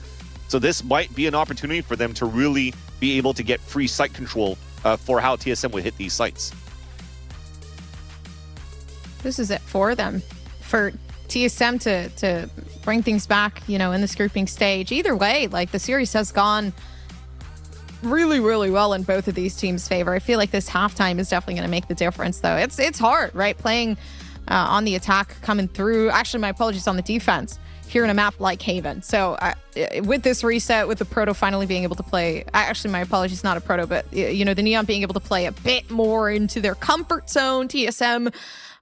So this might be an opportunity for them to really be able to get free site control for how TSM would hit these sites. This is it for them. For TSM to bring things back, you know, in this grouping stage. Either way, like, the series has gone really, really well in both of these teams' favor. I feel like this halftime is definitely going to make the difference, though. It's hard, right? Playing on the attack, coming through. Actually, my apologies, on the defense here in a map like Haven. So with this reset, with the Proto finally being able to play, actually, my apologies, not a Proto, but, you know, the Neon being able to play a bit more into their comfort zone. TSM,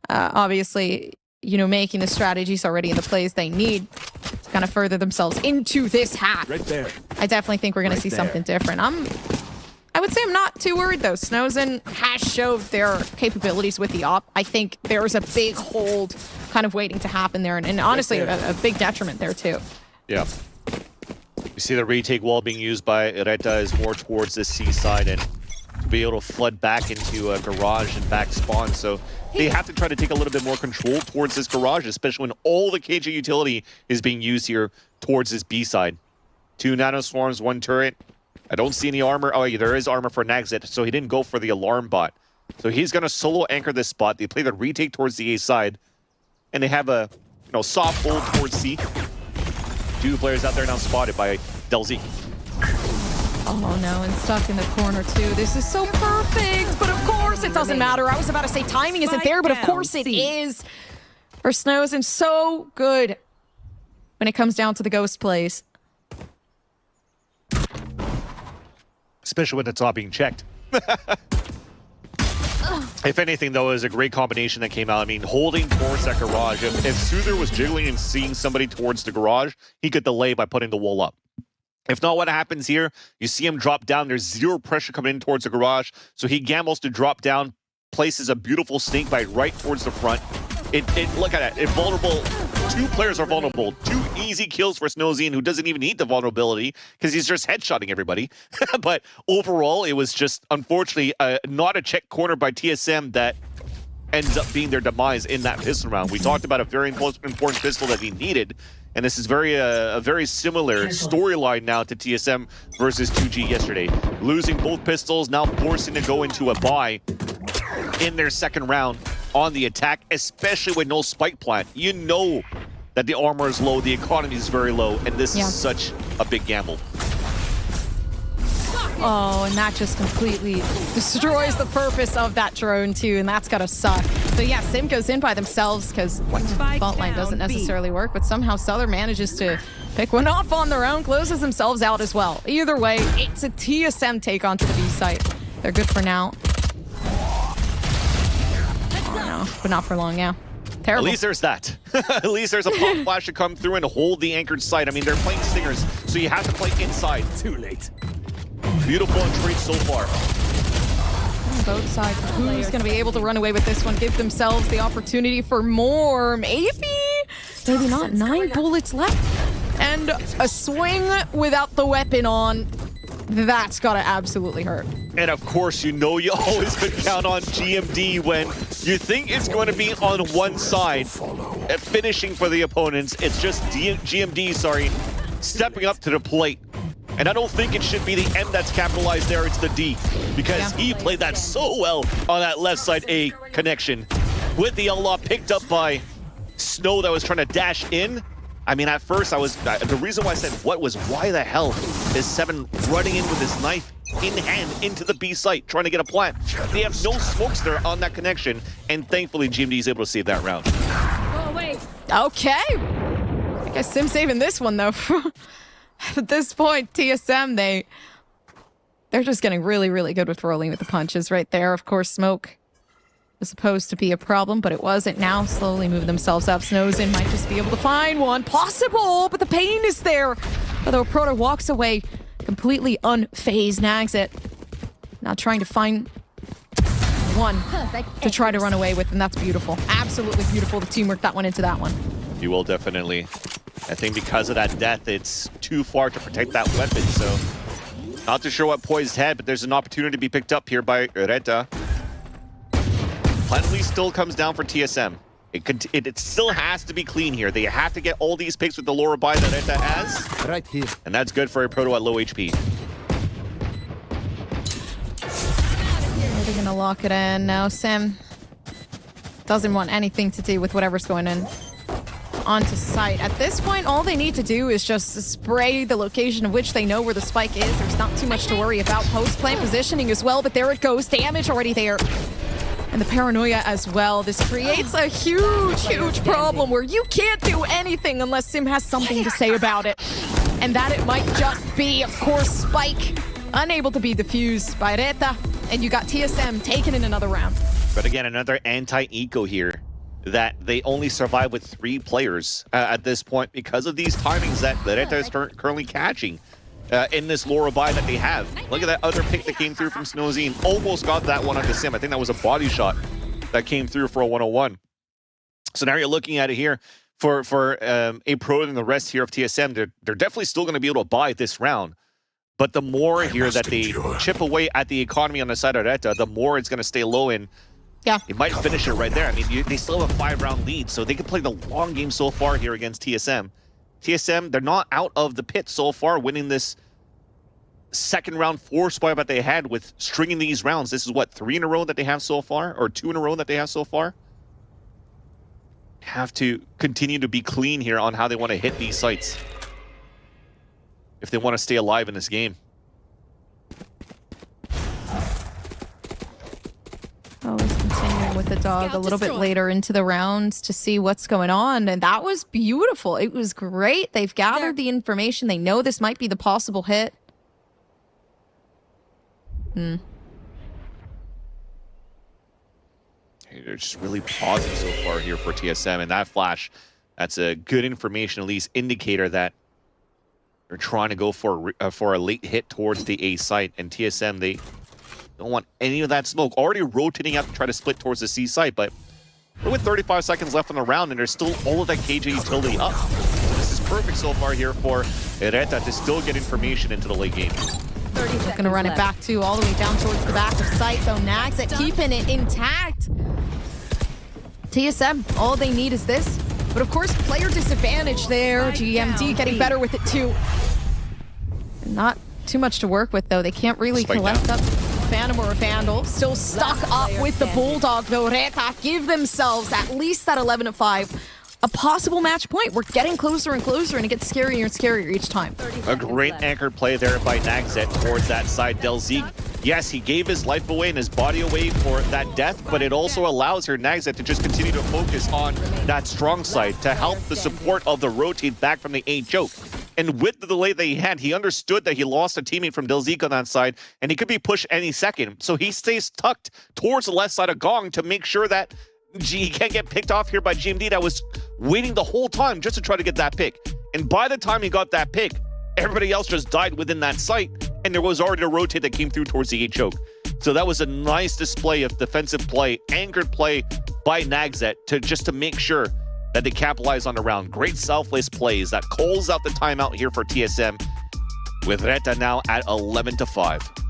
obviously, you know, making the strategies already in the plays they need to kind of further themselves into this half. Right there. I definitely think we're going to see something different. I would say I'm not too worried, though. Snozen has showed their capabilities with the op. I think there's a big hold kind of waiting to happen there, and honestly, a big detriment there, too. Yeah. You see the retake wall being used by RETA is more towards the C side, and to be able to flood back into a garage and back spawn. So they have to try to take a little bit more control towards this garage, especially when all the KJ utility is being used here towards this B side. 2 nano swarms, 1 turret. I don't see any armor. Oh, yeah, there is armor for Nagzit, so he didn't go for the alarm bot. So he's going to solo anchor this spot. They play the retake towards the A side, and they have a soft hold towards C. 2 players out there now spotted by Delzy. Oh no, and stuck in the corner too. This is so perfect, but of course it doesn't matter. I was about to say timing isn't there, but of course it is. For Snozen, so good when it comes down to the ghost plays. Especially when the top being checked. If anything, though, it was a great combination that came out. I mean, holding towards that garage. If Soother was jiggling and seeing somebody towards the garage, he could delay by putting the wall up. If not, what happens here, you see him drop down. There's zero pressure coming in towards the garage. So he gambles to drop down, places a beautiful snake bite right towards the front. Look at it. Vulnerable. 2 players are vulnerable. 2 easy kills for Snowzine, who doesn't even need the vulnerability because he's just headshotting everybody. But overall, it was just, unfortunately, not a check corner by TSM that ends up being their demise in that pistol round. We talked about a very important pistol that he needed, and this is a very similar storyline now to TSM versus 2G yesterday. Losing both pistols, now forcing to go into a buy in their second round on the attack, especially with no spike plant. You know that the armor is low, the economy is very low, and this is such a big gamble. Oh, and that just completely destroys the purpose of that drone too, and that's gotta suck. So yeah, Sim goes in by themselves because fault line doesn't necessarily work, but somehow Southern manages to pick one off on their own, closes themselves out as well. Either way, it's a TSM take onto the B site. They're good for now. No, but not for long, yeah. Terrible. At least there's that. At least there's a pop flash to come through and hold the anchored site. I mean, they're playing Stingers, so you have to play inside. Too late. Beautiful trade so far. Both sides. Who's going to be able to run away with this one? Give themselves the opportunity for more. Maybe not. 9 bullets left. And a swing without the weapon on. That's got to absolutely hurt. And of course, you know you always could count on GMD when you think it's going to be on one side, finishing for the opponents. It's just GMD, stepping up to the plate. And I don't think it should be the M that's capitalized there, it's the D. Because he played that so well on that left side A connection. With the outlaw picked up by Snow that was trying to dash in. I mean, at first the reason why I said why the hell is Seven running in with his knife in hand into the B site, trying to get a plant. They have no smokes there on that connection, and thankfully GMD is able to save that round. Oh, wait. Okay. I guess Sim saving this one, though. At this point, TSM, they're just getting really, really good with rolling with the punches right there. Of course, smoke was supposed to be a problem, but it wasn't. Now slowly move themselves up. Snowsin might just be able to find one. Possible, but the pain is there. Although Proto walks away completely unfazed. Nags it. Now trying to find one to try to run away with, and that's beautiful. Absolutely beautiful, the teamwork that went into that one. You will definitely. I think because of that death, it's too far to protect that weapon, so not too sure what Poised had, but there's an opportunity to be picked up here by RETA. Plenty still comes down for TSM. It still has to be clean here. They have to get all these picks with the lower buy that RETA has. Right here. And that's good for a Proto at low HP. They're gonna lock it in now. Sim doesn't want anything to do with whatever's going in onto site. At this point, all they need to do is just spray the location of which they know where the spike is. There's not too much to worry about. Post-plant positioning as well, but there it goes. Damage already there. And the paranoia as well. This creates a huge, huge problem where you can't do anything unless Sim has something to say about it. And that it might just be, of course, Spike unable to be defused by RETA. And you got TSM taken in another round. But again, another anti-eco here that they only survive with 3 players at this point because of these timings that RETA is currently catching in this lower buy that they have. Look at that other pick that came through from Snowzine. Almost got that one onto Sim. I think that was a body shot that came through for a 101. So now you're looking at it here for a Pro and the rest here of TSM. They're definitely still going to be able to buy this round. But the more here that they chip away at the economy on the side of RETA, the more it's going to stay low in. Yeah. It might finish it right there. I mean, they still have a 5-round lead, so they can play the long game so far here against TSM. TSM, they're not out of the pit so far, winning this second round 4 spot that they had with stringing these rounds. This is what, 3 in a row that they have so far, or 2 in a row that they have so far? Have to continue to be clean here on how they want to hit these sites if they want to stay alive in this game. Always continuing with the dog a little bit later into the rounds to see what's going on. And that was beautiful. It was great. They've gathered the information. They know this might be the possible hit. They're just really pausing so far here for TSM. And that flash, that's a good information, at least indicator that they're trying to go for a late hit towards the A site. And TSM, they don't want any of that smoke. Already rotating out to try to split towards the C site, but with 35 seconds left on the round, and there's still all of that KJ utility up. So this is perfect so far here for RETA to still get information into the late game. He's gonna run it back too, all the way down towards the back of site, though. Nags it, keeping it intact. TSM, all they need is this. But of course, player disadvantage there. GMD getting better with it too. Not too much to work with, though. They can't really collect up Phantom or a Vandal. Still stuck up with the Bulldog, though. RETA give themselves at least that 11-5. A possible match point. We're getting closer and closer, and it gets scarier and scarier each time. A great anchored play there by Nagzet towards that side. Delzeek, yes, he gave his life away and his body away for that death, but it also allows her, Nagzet, to just continue to focus on that strong side to help the support of the rotate back from the A choke. And with the delay that he had, he understood that he lost a teammate from Delzeek on that side, and he could be pushed any second. So he stays tucked towards the left side of Gong to make sure that he can't get picked off here by GMD that was waiting the whole time just to try to get that pick. And by the time he got that pick, everybody else just died within that site, and there was already a rotate that came through towards the A choke. So that was a nice display of defensive play, anchored play by Nagzet to make sure that they capitalize on the round. Great selfless plays that calls out the timeout here for TSM, with RETA now at 11-5.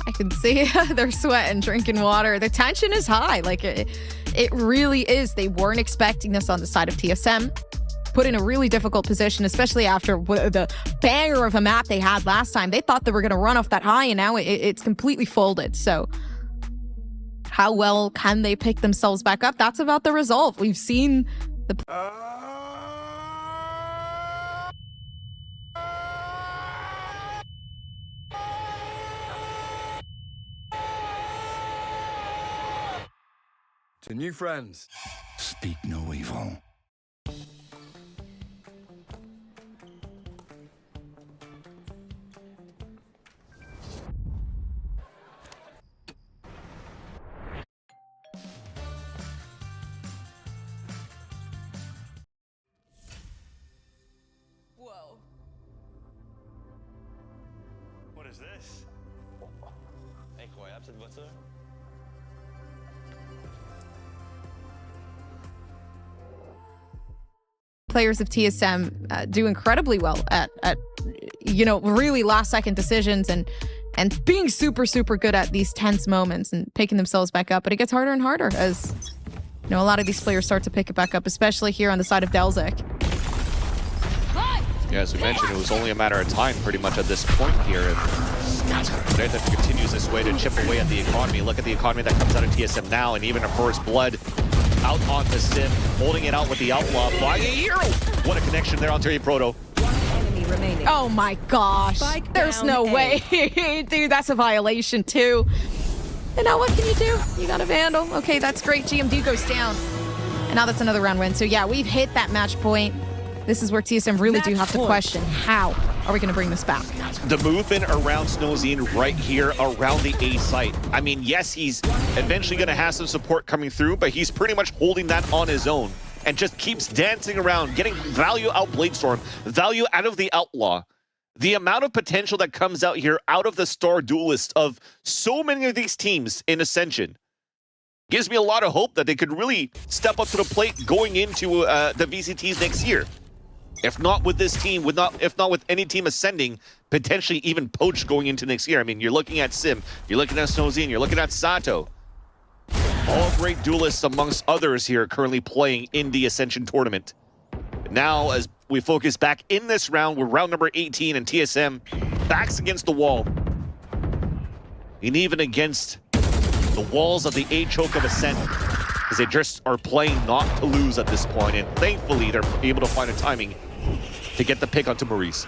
I can see they're sweating, drinking water. The tension is high. Like it really is. They weren't expecting this on the side of TSM. put in a really difficult position, especially after the banger of a map they had last time. They thought they were going to run off that high, and now it's completely folded. So how well can they pick themselves back up? That's about the resolve. We've seen the... To new friends, speak no evil. Whoa. What is this? Incroyable cette voiture. Players of TSM do incredibly well at you know, really last second decisions and being super good at these tense moments and picking themselves back up. But it gets harder and harder as, you know, a lot of these players start to pick it back up, especially here on the side of Delzik. Yeah, as we mentioned, it was only a matter of time pretty much at this point here. And RETA continues this way to chip away at the economy. Look at the economy that comes out of TSM now, and even a first blood out onto Sim, holding it out with the Outlaw, flying a hero. What a connection there on Terry Proto. Enemy remaining. Oh my gosh. Spike There's down no A. way. Dude, that's a violation too. And now what can you do? You got a Vandal. Okay, that's great. GMD goes down. And now that's another round win. So yeah, we've hit that match point. This is where TSM really do have to question, how are we going to bring this back? The movement around Snowzine right here around the A site. I mean, yes, he's eventually going to have some support coming through, but he's pretty much holding that on his own and just keeps dancing around, getting value out Bladestorm, value out of the Outlaw. The amount of potential that comes out here out of the Star Duelist of so many of these teams in Ascension gives me a lot of hope that they could really step up to the plate going into the VCTs next year. If not with this team, if not with any team ascending, potentially even poached going into next year. I mean, you're looking at Sim, you're looking at Snowzine, you're looking at Sato. All great duelists amongst others here currently playing in the Ascension tournament. Now, as we focus back in this round, we're round number 18, and TSM backs against the wall. And even against the walls of the A choke of Ascent, because they just are playing not to lose at this point, and thankfully they're able to find a timing to get the pick onto Maurice.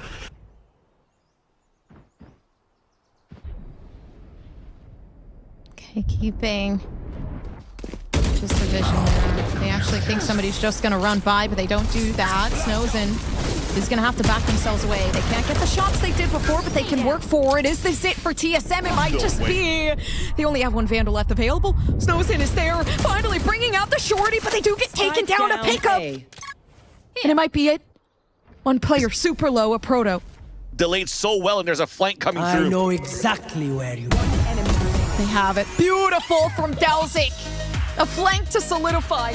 Okay, keeping just a vision there. They actually think somebody's just going to run by, but they don't do that. Snowzin is going to have to back themselves away. They can't get the shots they did before, but they can work forward. Is this it for TSM? It might just be. They only have one Vandal left available. Snowzin is there, finally bringing out the shorty, but they do get taken down to pick up. And it might be it. One player super low, a Proto. Delayed so well, and there's a flank coming through. I know exactly where you are. They have it. Beautiful from Delzik. A flank to solidify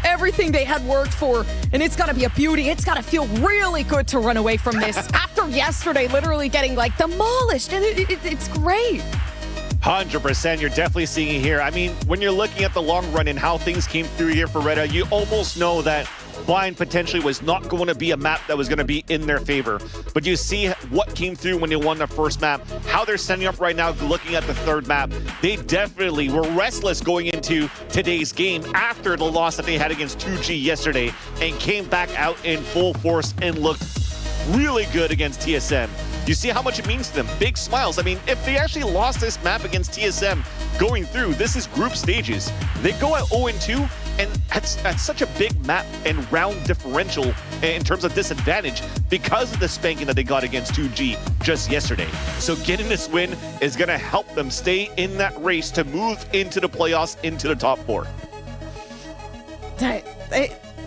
everything they had worked for, and it's gotta be a beauty. It's gotta feel really good to run away from this after yesterday literally getting like demolished, and it's great. 100%, you're definitely seeing it here. I mean, when you're looking at the long run and how things came through here for RETA, you almost know that Blind potentially was not going to be a map that was going to be in their favor. But you see what came through when they won the first map, how they're setting up right now, looking at the third map. They definitely were restless going into today's game after the loss that they had against 2G yesterday, and came back out in full force and looked really good against TSM. You see how much it means to them. Big smiles. I mean, if they actually lost this map against TSM going through, this is group stages. They go at 0-2, and at such a big map and round differential in terms of disadvantage because of the spanking that they got against 2G just yesterday. So getting this win is going to help them stay in that race to move into the playoffs, into the top 4.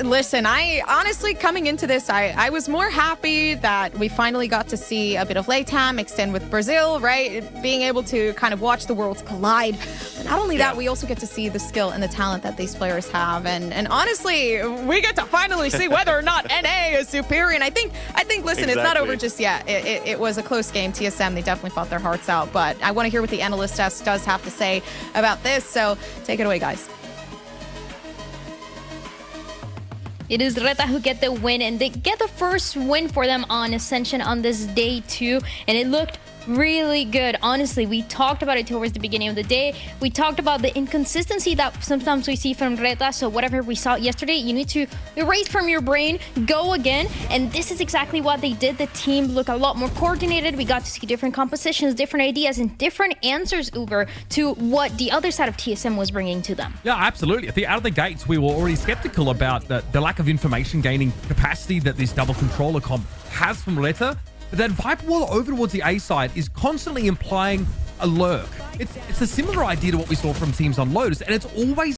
Listen, I honestly, coming into this, I was more happy that we finally got to see a bit of LATAM extend with Brazil, right? Being able to kind of watch the worlds collide. But not only that, we also get to see the skill and the talent that these players have. And honestly, we get to finally see whether or not NA is superior. And I think listen, It's not over just yet. It was a close game. TSM, they definitely fought their hearts out. But I want to hear what the analyst desk does have to say about this. So take it away, guys. It is RETA who get the win, and they get the first win for them on Ascension on this day too, and it looked really good. Honestly, we talked about it towards the beginning of the day. We talked about the inconsistency that sometimes we see from RETA. So whatever we saw yesterday, you need to erase from your brain, go again. And this is exactly what they did. The team looked a lot more coordinated. We got to see different compositions, different ideas, and different answers, Uber, to what the other side of TSM was bringing to them. Yeah, absolutely. Out of the gates, we were already skeptical about the lack of information gaining capacity that this double controller comp has from RETA. But that Viper wall over towards the A side is constantly implying a lurk. It's a similar idea to what we saw from teams on Lotus, and it's always